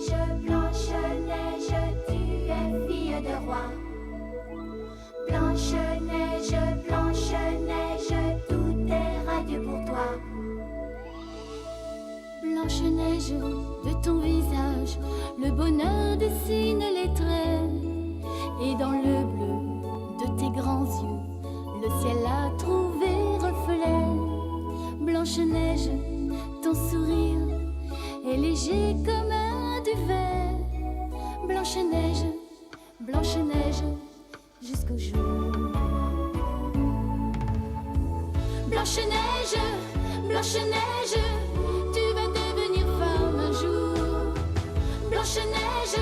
Blanche-Neige, tu es fille de roi. Blanche-Neige, Blanche-Neige, tout est radieux pour toi. Blanche-Neige, de ton visage, le bonheur dessine les traits. Et dans le bleu de tes grands yeux, le ciel a trouvé reflet. Blanche-Neige, ton sourire est léger comme un duvet. Blanche-Neige, Blanche-Neige, jusqu'au jour. Blanche-Neige, Blanche-Neige, tu vas devenir femme un jour. Blanche-Neige,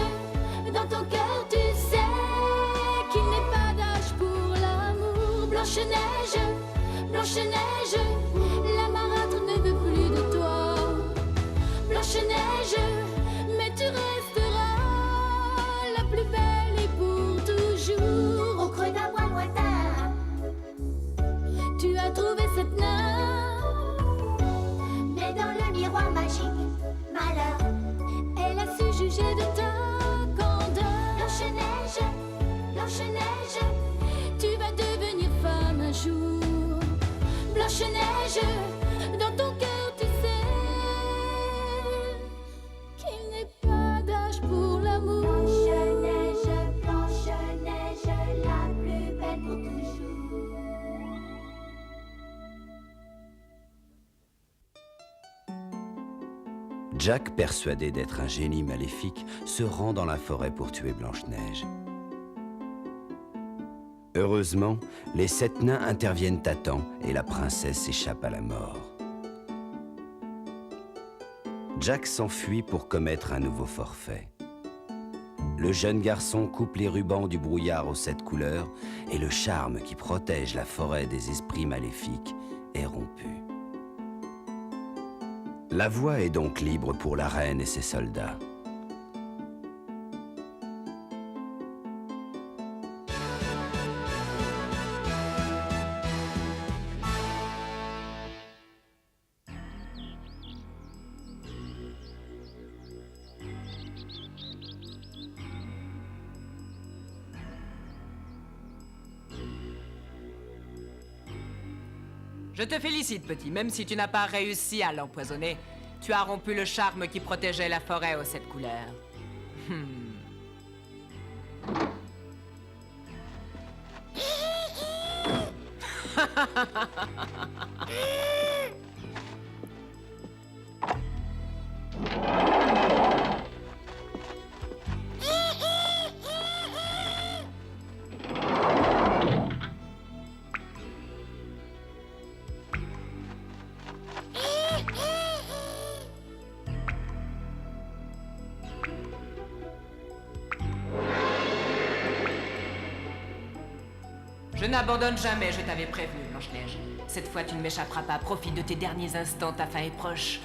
dans ton cœur tu sais qu'il n'est pas d'âge pour l'amour. Blanche-Neige, Blanche-Neige, la marâtre ne veut plus de toi. Blanche-Neige, mais tu resteras la plus belle et pour toujours. Au creux d'un bois lointain, tu as trouvé cette nymphe, mais dans le miroir magique, malheur. elle a su juger de ta candeur. Blanche-Neige, Blanche-Neige, Tu vas devenir femme un jour. Blanche-Neige, dans ton cœur tu sais qu'il n'est pas d'âge pour l'amour. Blanche-Neige, Blanche-Neige, la plus belle pour toujours. Jack, persuadé d'être un génie maléfique, se rend dans la forêt pour tuer Blanche-Neige. Heureusement, les 7 nains interviennent à temps et la princesse échappe à la mort. Jack s'enfuit pour commettre un nouveau forfait. Le jeune garçon coupe les rubans du brouillard aux 7 couleurs et le charme qui protège la forêt des esprits maléfiques est rompu. La voie est donc libre pour la reine et ses soldats. Je te félicite, petit, même si tu n'as pas réussi à l'empoisonner. Tu as rompu le charme qui protégeait la forêt aux 7 couleurs. Je n'abandonne jamais, je t'avais prévenu, Blanche-Neige. Cette fois, tu ne m'échapperas pas. Profite de tes derniers instants, ta fin est proche.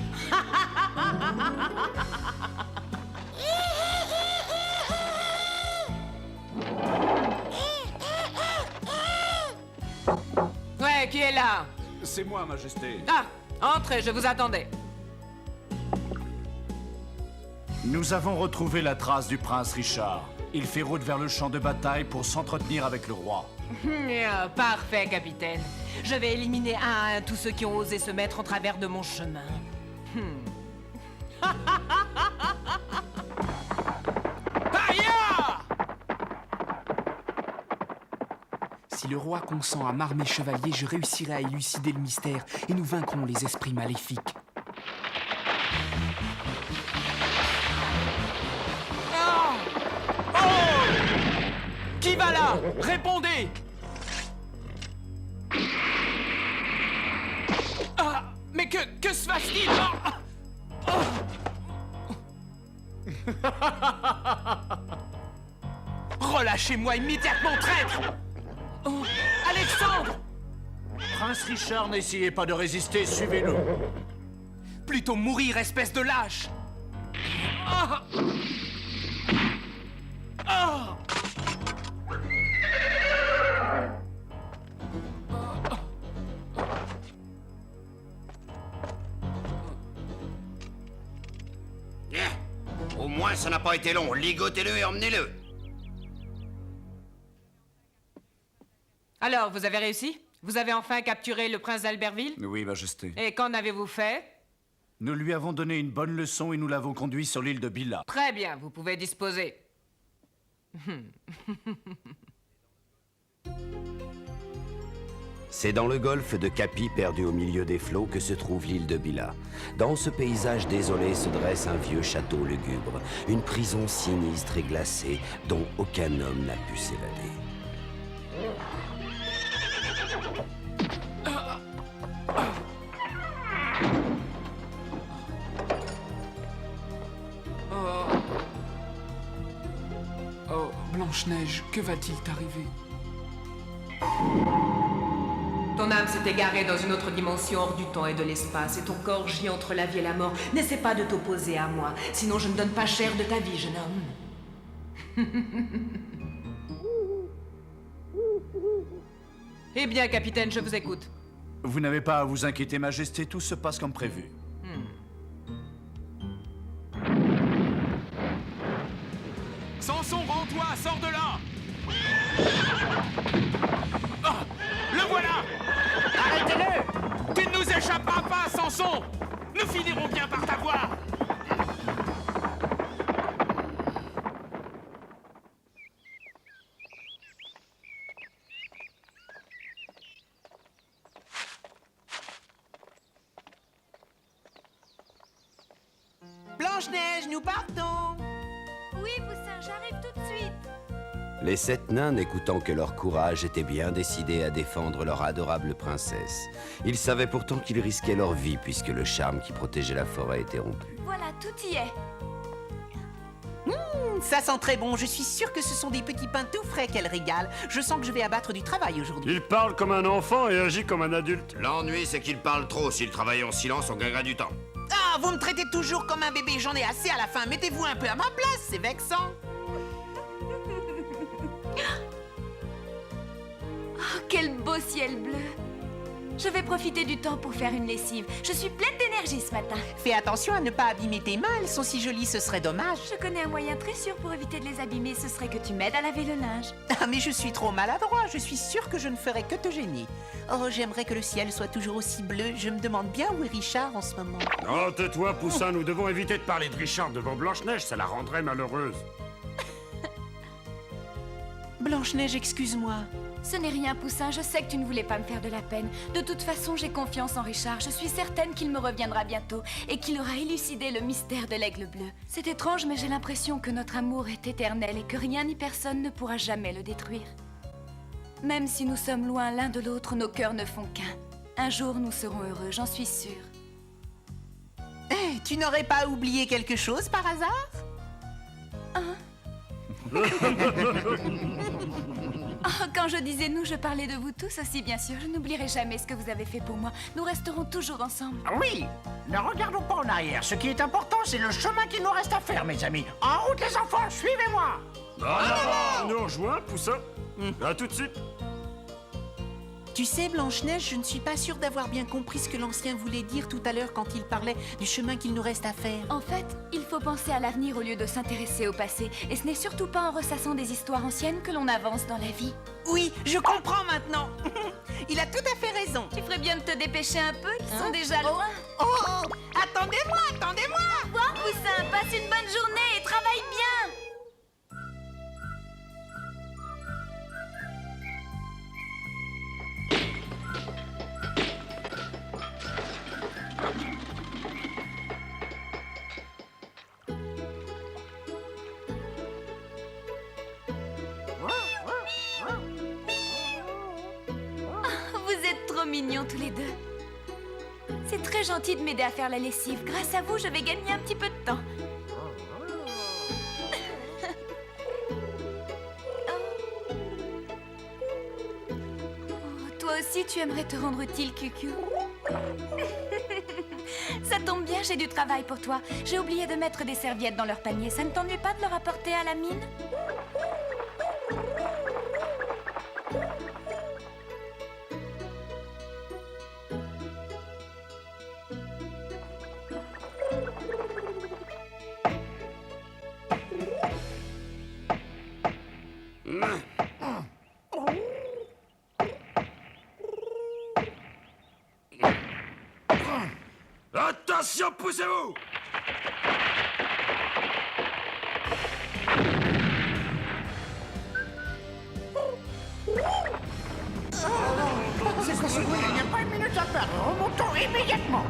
Ouais, qui est là? C'est moi, Majesté. Ah, entrez, je vous attendais. Nous avons retrouvé la trace du prince Richard. Il fait route vers le champ de bataille pour s'entretenir avec le roi. Parfait, capitaine. Je vais éliminer un à un tous ceux qui ont osé se mettre en travers de mon chemin. Paria! Si le roi consent à m'armer chevalier, je réussirai à élucider le mystère et nous vaincrons les esprits maléfiques. Qui va là? Répondez! Ah! Mais que se passe-t-il? Relâchez-moi immédiatement, traître! Oh, Alexandre! Prince Richard, n'essayez pas de résister, suivez-nous. Plutôt mourir, espèce de lâche! Ah! Ah! Au moins, ça n'a pas été long. Ligotez-le et emmenez-le. Alors, vous avez réussi? Vous avez enfin capturé le prince d'Albertville? Oui, Majesté. Et qu'en avez-vous fait? Nous lui avons donné une bonne leçon et nous l'avons conduit sur l'île de Billa. Très bien, vous pouvez disposer. C'est dans le golfe de Capi, perdu au milieu des flots, que se trouve l'île de Billa. Dans ce paysage désolé se dresse un vieux château lugubre, une prison sinistre et glacée dont aucun homme n'a pu s'évader. Oh, Blanche-Neige, que va-t-il t'arriver? Ton âme s'est égarée dans une autre dimension hors du temps et de l'espace, et ton corps gît entre la vie et la mort. N'essaie pas de t'opposer à moi, sinon je ne donne pas cher de ta vie, jeune homme. Eh bien, capitaine, je vous écoute. Vous n'avez pas à vous inquiéter, Majesté, tout se passe comme prévu. Samson, rends-toi, sors de là! Oh, le voilà! Arrêtez-le! Tu ne nous échapperas pas, Samson! Nous finirons bien par t'avoir! Blanche-Neige, nous partons! Oui, Poussin, j'arrive tout de suite. Les 7 nains, n'écoutant que leur courage, étaient bien décidés à défendre leur adorable princesse. Ils savaient pourtant qu'ils risquaient leur vie puisque le charme qui protégeait la forêt était rompu. Voilà, tout y est. Ça sent très bon, je suis sûre que ce sont des petits pains tout frais qu'elle régale. Je sens que je vais abattre du travail aujourd'hui. Il parle comme un enfant et agit comme un adulte. L'ennui, c'est qu'il parle trop. S'il travaillait en silence, on gagnerait du temps. Ah, vous me traitez toujours comme un bébé, j'en ai assez à la fin. Mettez-vous un peu à ma place, c'est vexant. Oh, quel beau ciel bleu. Je vais profiter du temps pour faire une lessive. Je suis pleine d'énergie ce matin. Fais attention à ne pas abîmer tes mains, elles sont si jolies, ce serait dommage. Je connais un moyen très sûr pour éviter de les abîmer. Ce serait que tu m'aides à laver le linge. Ah, mais je suis trop maladroit, je suis sûre que je ne ferai que te gêner. Oh, j'aimerais que le ciel soit toujours aussi bleu. Je me demande bien où est Richard en ce moment. Oh, tais-toi, Poussin, nous devons éviter de parler de Richard devant Blanche-Neige, ça la rendrait malheureuse. Blanche-Neige, excuse-moi. Ce n'est rien, Poussin. Je sais que tu ne voulais pas me faire de la peine. De toute façon, j'ai confiance en Richard. Je suis certaine qu'il me reviendra bientôt et qu'il aura élucidé le mystère de l'aigle bleu. C'est étrange, mais j'ai l'impression que notre amour est éternel et que rien ni personne ne pourra jamais le détruire. Même si nous sommes loin l'un de l'autre, nos cœurs ne font qu'un. Un jour, nous serons heureux, j'en suis sûre. Eh, tu n'aurais pas oublié quelque chose par hasard? Oh, quand je disais nous, je parlais de vous tous aussi, bien sûr. Je n'oublierai jamais ce que vous avez fait pour moi. Nous resterons toujours ensemble. Oui, ne regardons pas en arrière. Ce qui est important, c'est le chemin qu'il nous reste à faire, mes amis. En route, les enfants, suivez-moi. Tu nous rejoins, Poussin? À tout de suite. Tu sais, Blanche-Neige, je ne suis pas sûre d'avoir bien compris ce que l'ancien voulait dire tout à l'heure quand il parlait du chemin qu'il nous reste à faire. En fait, il faut penser à l'avenir au lieu de s'intéresser au passé. Et ce n'est surtout pas en ressassant des histoires anciennes que l'on avance dans la vie. Oui, je comprends maintenant. Il a tout à fait raison. Tu ferais bien de te dépêcher un peu, ils sont déjà loin. Oh, attendez-moi, attendez-moi. Au revoir, Poussin, passe une bonne journée et travaille bien. Vous êtes trop mignons tous les deux. C'est très gentil de m'aider à faire la lessive. Grâce à vous, je vais gagner un petit peu de temps. Oh, toi aussi, tu aimerais te rendre utile, Cucu. Ça tombe bien, j'ai du travail pour toi. J'ai oublié de mettre des serviettes dans leur panier. Ça ne t'ennuie pas de leur apporter à la mine? poussez-vous! C'est quoi ce bruit? Il n'y a pas une minute à perdre. Remontons immédiatement.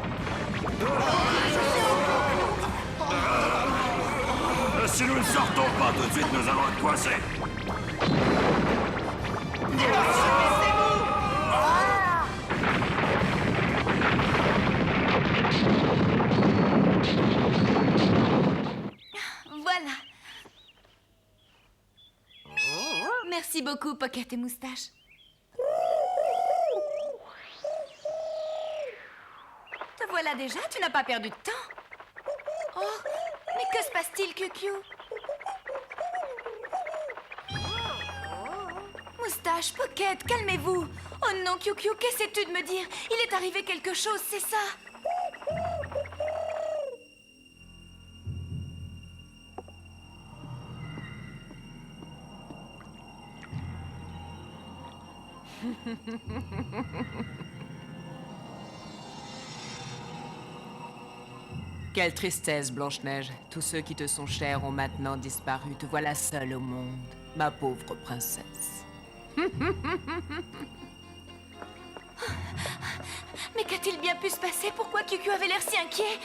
Si nous ne sortons pas tout de suite, nous allons être coincés. Voilà. Merci beaucoup, Pocket et Moustache. Te voilà déjà, tu n'as pas perdu de temps. Oh, mais que se passe-t-il, QQ? Moustache, Pocket, calmez-vous. Oh non, QQ, qu'essaies-tu de me dire? Il est arrivé quelque chose, c'est ça? Quelle tristesse, Blanche-Neige. Tous ceux qui te sont chers ont maintenant disparu. Te voilà seule au monde, ma pauvre princesse. Mais qu'a-t-il bien pu se passer? Pourquoi QQ avait l'air si inquiet?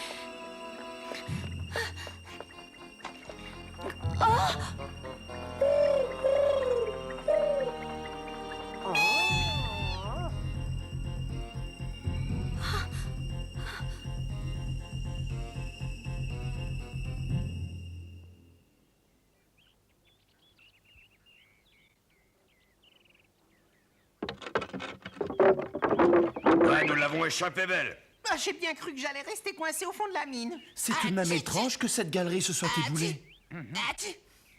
Ouais, nous l'avons échappé belle. Ah, j'ai bien cru que j'allais rester coincé au fond de la mine. C'est tout de même étrange que cette galerie se soit éboulée.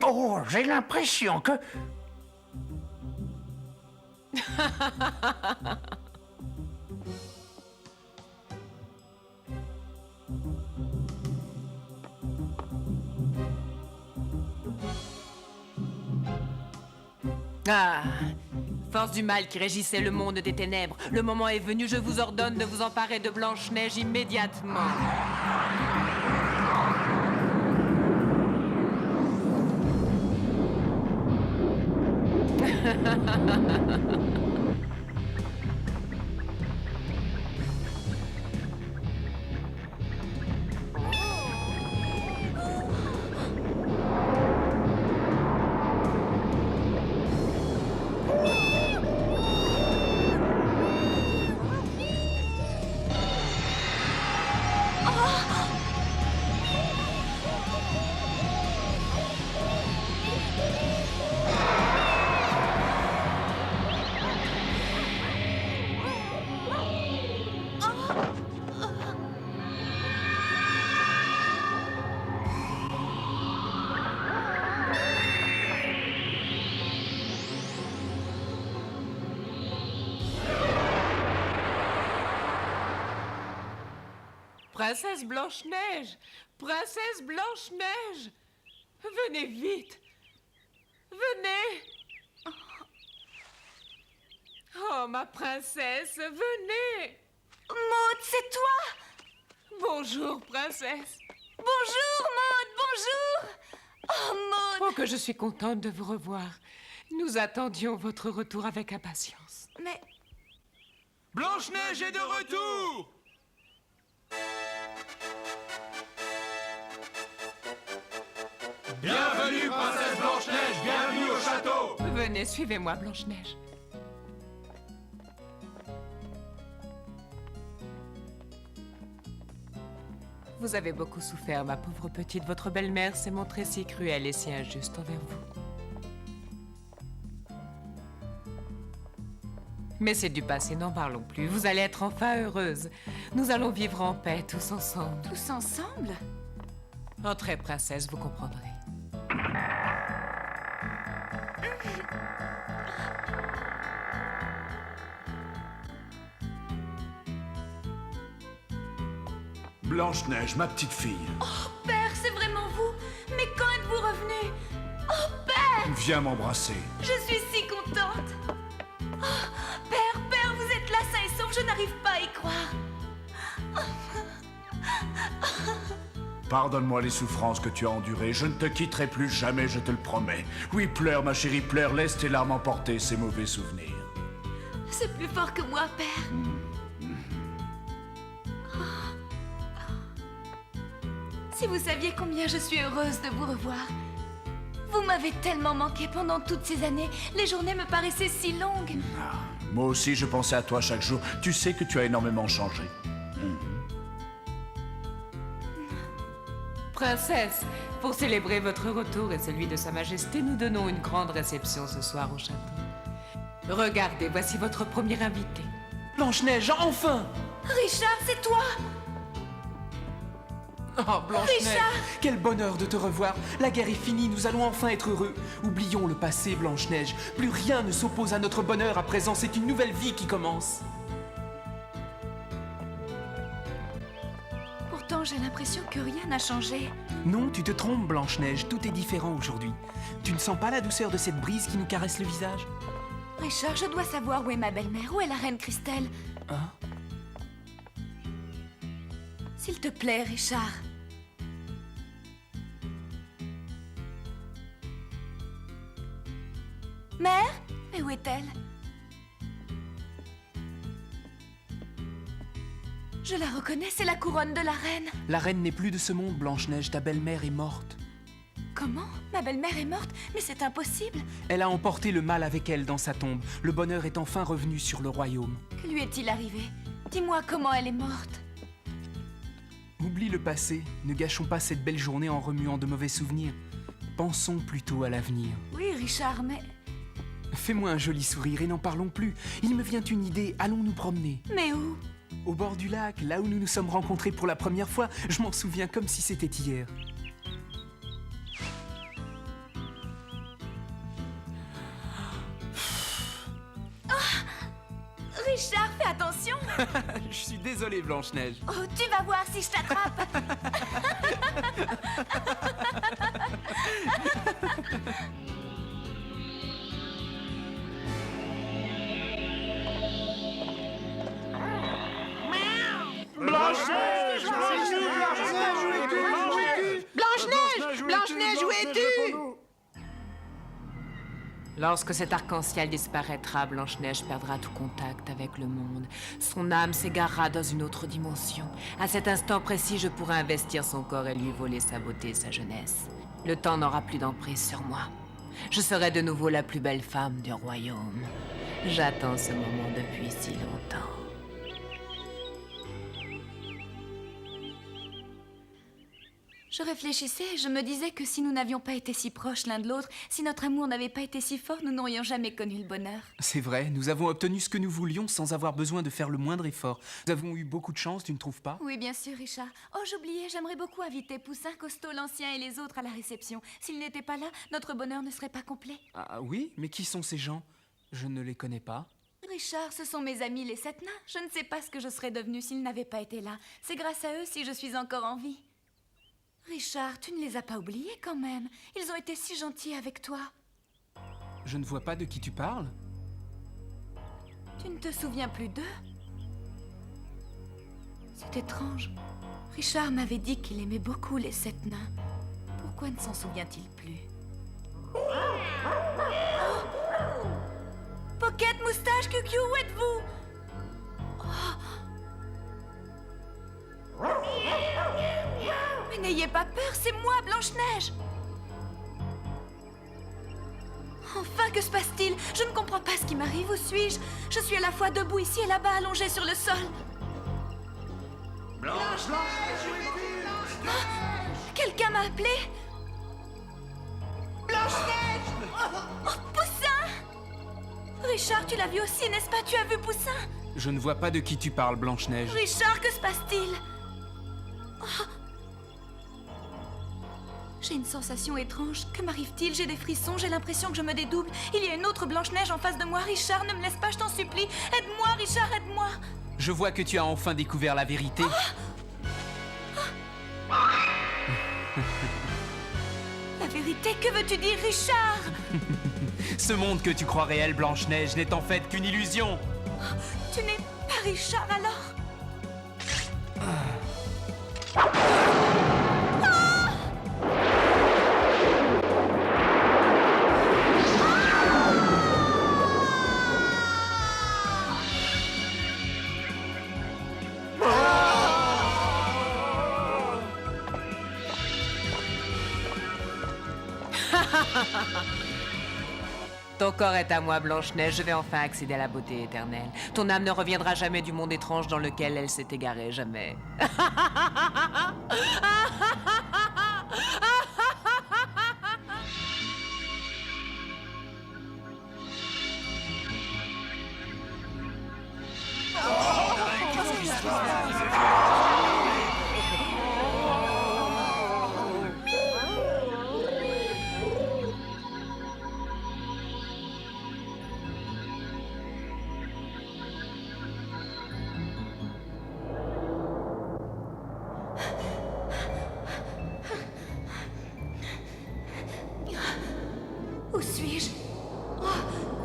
Oh, j'ai l'impression que... Ah, force du mal qui régissait le monde des ténèbres. Le moment est venu, je vous ordonne de vous emparer de Blanche-Neige immédiatement. Princesse Blanche-Neige! Princesse Blanche-Neige! Venez vite! Venez! Oh, ma princesse, venez! Maud, c'est toi? Bonjour, princesse! Bonjour, Maud, bonjour! Oh, Maud! Oh, que je suis contente de vous revoir. Nous attendions votre retour avec impatience. Mais... Blanche-Neige est de retour! Bienvenue, princesse Blanche-Neige, bienvenue au château! Venez, suivez-moi, Blanche-Neige. Vous avez beaucoup souffert, ma pauvre petite. Votre belle-mère s'est montrée si cruelle et si injuste envers vous. Mais c'est du passé, n'en parlons plus. Vous allez être enfin heureuse. Nous allons vivre en paix, tous ensemble. Tous ensemble? Entrez, princesse, vous comprendrez. Blanche-Neige, ma petite fille. Oh, père, c'est vraiment vous? Mais quand êtes-vous revenu? Oh, père! Viens m'embrasser. Je suis si contente! Oh, père, vous êtes là, sain et sauf, je n'arrive pas à y croire. Pardonne-moi les souffrances que tu as endurées. Je ne te quitterai plus jamais, je te le promets. Oui, pleure, ma chérie, pleure. Laisse tes larmes emporter ces mauvais souvenirs. C'est plus fort que moi, père. Si vous saviez combien je suis heureuse de vous revoir. Vous m'avez tellement manqué pendant toutes ces années. Les journées me paraissaient si longues. Moi aussi, je pensais à toi chaque jour. Tu sais que tu as énormément changé. Princesse, pour célébrer votre retour et celui de Sa Majesté, nous donnons une grande réception ce soir au château. Regardez, voici votre premier invité. Blanche-Neige, enfin! Richard, c'est toi! Oh, Blanche-Neige, Richard! quel bonheur de te revoir. La guerre est finie, nous allons enfin être heureux. Oublions le passé, Blanche-Neige. Plus rien ne s'oppose à notre bonheur à présent, c'est une nouvelle vie qui commence. Pourtant, j'ai l'impression que rien n'a changé. Non, tu te trompes, Blanche-Neige, tout est différent aujourd'hui. Tu ne sens pas la douceur de cette brise qui nous caresse le visage? Richard, je dois savoir où est ma belle-mère, où est la reine Christelle. Hein? S'il te plaît, Richard. Mère? Mais où est-elle? Je la reconnais, c'est la couronne de la reine. La reine n'est plus de ce monde, Blanche-Neige, ta belle-mère est morte. Comment? Ma belle-mère est morte? Mais c'est impossible. Elle a emporté le mal avec elle dans sa tombe. Le bonheur est enfin revenu sur le royaume. Que lui est-il arrivé? Dis-moi comment elle est morte. Oublie le passé, ne gâchons pas cette belle journée en remuant de mauvais souvenirs. Pensons plutôt à l'avenir. Oui, Richard, mais... Fais-moi un joli sourire et n'en parlons plus. Il me vient une idée, allons nous promener. Mais où? Au bord du lac, là où nous nous sommes rencontrés pour la première fois. Je m'en souviens comme si c'était hier. Richard, fais attention. Je suis désolé, Blanche-Neige. Oh, tu vas voir si je t'attrape. Blanche-Neige! Blanche-Neige! Blanche-Neige, où es-tu? Lorsque cet arc-en-ciel disparaîtra, Blanche-Neige perdra tout contact avec le monde. Son âme s'égarera dans une autre dimension. À cet instant précis, je pourrai investir son corps et lui voler sa beauté et sa jeunesse. Le temps n'aura plus d'emprise sur moi. Je serai de nouveau la plus belle femme du royaume. J'attends ce moment depuis si longtemps. Je réfléchissais et je me disais que si nous n'avions pas été si proches l'un de l'autre, si notre amour n'avait pas été si fort, nous n'aurions jamais connu le bonheur. C'est vrai, nous avons obtenu ce que nous voulions sans avoir besoin de faire le moindre effort. Nous avons eu beaucoup de chance, tu ne trouves pas? Oui, bien sûr, Richard. Oh, j'oubliais, j'aimerais beaucoup inviter Poussin, Costaud, l'Ancien et les autres à la réception. S'ils n'étaient pas là, notre bonheur ne serait pas complet. Ah oui, mais qui sont ces gens? Je ne les connais pas. Richard, ce sont mes amis les 7 nains. Je ne sais pas ce que je serais devenue s'ils n'avaient pas été là. C'est grâce à eux si je suis encore en vie. Richard, tu ne les as pas oubliés quand même. Ils ont été si gentils avec toi. Je ne vois pas de qui tu parles. Tu ne te souviens plus d'eux? C'est étrange. Richard m'avait dit qu'il aimait beaucoup les 7 nains. Pourquoi ne s'en souvient-il plus? Oh! Pocket, Moustache, Cucu, où êtes-vous? Mais n'ayez pas peur, c'est moi, Blanche-Neige. Enfin, que se passe-t-il? Je ne comprends pas ce qui m'arrive, où suis-je? Je suis à la fois debout ici et là-bas, allongée sur le sol. Quelqu'un m'a appelé? Blanche-Neige! Oh, Poussin! Richard, tu l'as vu aussi, n'est-ce pas? Tu as vu Poussin? Je ne vois pas de qui tu parles, Blanche-Neige. Richard, que se passe-t-il? Oh. J'ai une sensation étrange. Que m'arrive-t-il? J'ai des frissons, j'ai l'impression que je me dédouble. Il y a une autre Blanche-Neige en face de moi. Richard, ne me laisse pas, je t'en supplie. Aide-moi, Richard, aide-moi. Je vois que tu as enfin découvert la vérité. La vérité, que veux-tu dire, Richard? Ce monde que tu crois réel, Blanche-Neige, n'est en fait qu'une illusion. Tu n'es pas Richard, alors? Ton corps est à moi, Blanche-Neige, je vais enfin accéder à la beauté éternelle. Ton âme ne reviendra jamais du monde étrange dans lequel elle s'est égarée, jamais. Où suis-je? Oh,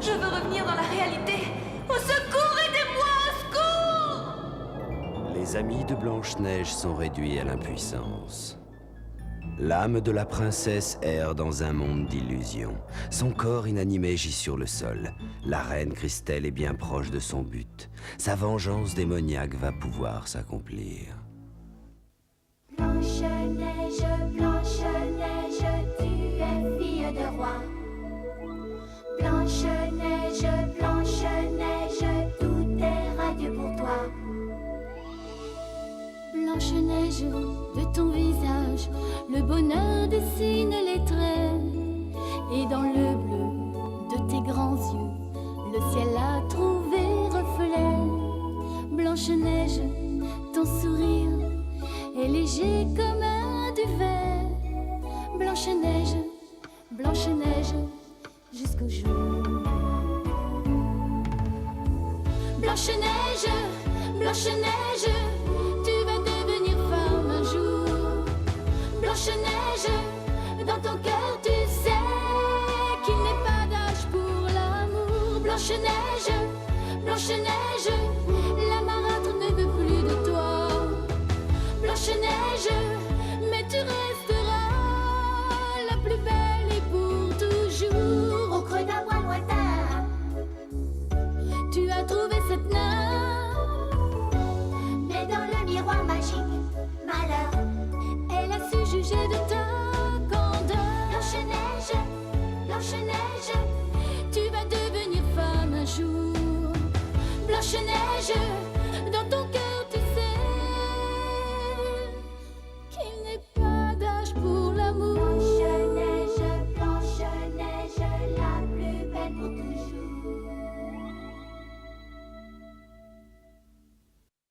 je veux revenir dans la réalité. Au secours, aidez-moi, au secours! Les amis de Blanche-Neige sont réduits à l'impuissance. L'âme de la princesse erre dans un monde d'illusions. Son corps inanimé gît sur le sol. La reine Christelle est bien proche de son but. Sa vengeance démoniaque va pouvoir s'accomplir. Blanche-Neige, Blanche-Neige, tu es fille de roi. Blanche-Neige, Blanche-Neige, tout est radieux pour toi. Blanche-Neige, de ton visage, le bonheur dessine les traits. Et dans le bleu de tes grands yeux, le ciel a trouvé reflet. Blanche-Neige, ton sourire est léger comme un duvet. Blanche-Neige, Blanche-Neige, jusqu'au jour. Blanche-Neige, Blanche-Neige, tu vas devenir femme un jour. Blanche-Neige, dans ton cœur tu sais qu'il n'est pas d'âge pour l'amour. Blanche-Neige, Blanche-Neige, la marâtre ne veut plus de toi. Blanche-Neige, mais tu resteras la plus belle et pour toujours. Au creux d'un bois lointain, tu as trouvé cette nymphe, mais dans le miroir magique, malheur. elle a su juger de ta candeur. Blanche-Neige, Blanche-Neige, Tu vas devenir femme un jour. Blanche-Neige,